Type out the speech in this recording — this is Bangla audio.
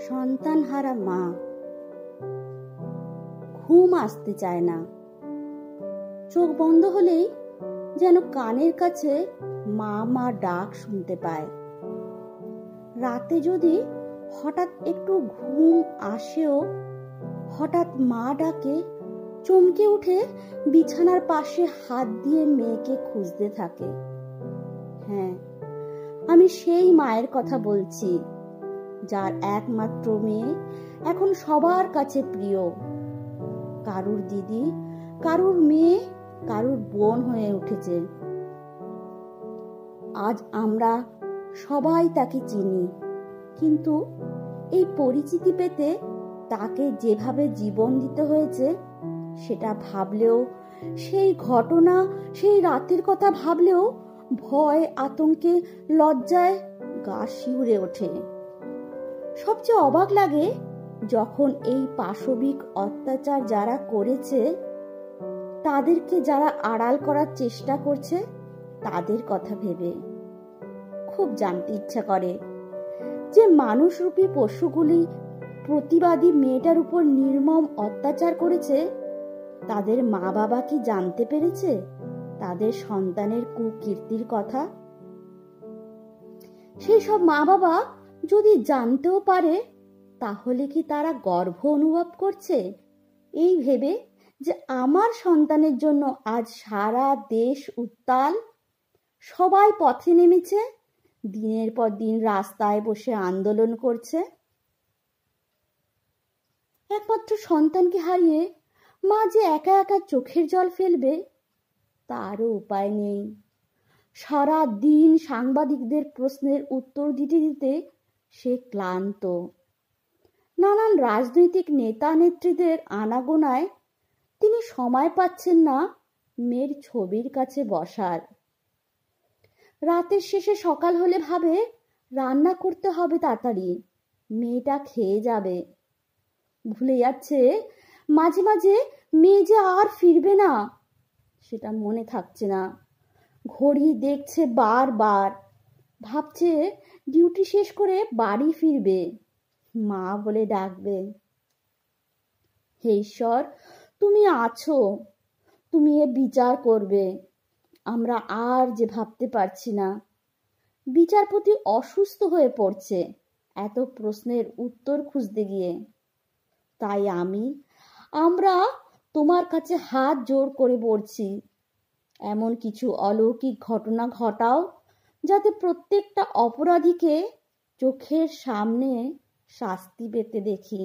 সন্তানহারা মা। ঘুম আসতে চায় না, চোখ বন্ধ হলেই যেন কানের কাছে মা মা ডাক শুনতে পায়। রাতে যদি হঠাৎ একটু ঘুম আসেও, হঠাৎ মা ডাকে চমকে উঠে বিছানার পাশে হাত দিয়ে মেয়েকে খুঁজতে থাকে। হ্যাঁ, আমি সেই মায়ের কথা বলছি, যার একমাত্র মেয়ে এখন সবার কাছে প্রিয়। কারুর দিদি, কারুর মেয়ে, কারুর বোন হয়ে উঠেছে। আজ আমরা সবাই তাকে চিনি, কিন্তু এই পরিচিতি পেতে তাকে যেভাবে জীবন দিতে হয়েছে সেটা ভাবলেও, সেই ঘটনা, সেই রাতের কথা ভাবলেও ভয়, আতঙ্কে, লজ্জায় গা শিউরে ওঠে। সবচেয়ে অবাক লাগে যখন এই পাশবিক অত্যাচার যারা করেছে তাদেরকে যারা আড়াল করার চেষ্টা করছে তাদের কথা ভেবে। খুব জানতে ইচ্ছা করে যে মানুষরূপী পশুগুলি প্রতিবাদী মেয়েটার উপর নির্মম অত্যাচার করেছে, তাদের মা বাবা কি জানতে পেরেছে তাদের সন্তানের কুকীর্তির কথা? সেই সব মা বাবা যদি জানতেও পারে, তাহলে কি তারা গর্ব অনুভব করছে এই ভেবে যে আমার সন্তানের জন্য আজ সারা দেশ উত্তাল, সবাই পথে নেমেছে, দিনের পর দিন রাস্তায় বসে আন্দোলন করছে? একমাত্র সন্তানকে হারিয়ে মা যে একা একা চোখের জল ফেলবে তারও উপায় নেই। সারা দিন সাংবাদিকদের প্রশ্নের উত্তর দিতে দিতে সে ক্লান্ত। নানান রাজনৈতিক নেতা নেত্রীদের আনাগোনায় তিনি সময় পাচ্ছেন না মেয়ের ছবির কাছে বসার। রাতের শেষে সকাল হলে ভাবে রান্না করতে হবে তাড়াতাড়ি, মেয়েটা খেয়ে যাবে। ভুলে যাচ্ছে মাঝে মাঝে মেয়ে যে আর ফিরবে না, সেটা মনে থাকছে না। ঘড়ি দেখছে বারবার, ভাবছে ডিউটি শেষ করে বাড়ি ফিরবে, মা বলে ডাকবে। হে ঈশ্বর, তুমি আছো, তুমি এ বিচার করবে। আমরা আর যে ভাবতে পারছি না। বিচারপতি অসুস্থ হয়ে পড়ছে এত প্রশ্নের উত্তর খুঁজতে গিয়ে। তাই আমরা তোমার কাছে হাত জোড় করে বলছি, এমন কিছু অলৌকিক ঘটনা ঘটাও যাতে প্রত্যেকটা অপরাধীকে চোখের সামনে শাস্তি পেতে দেখি।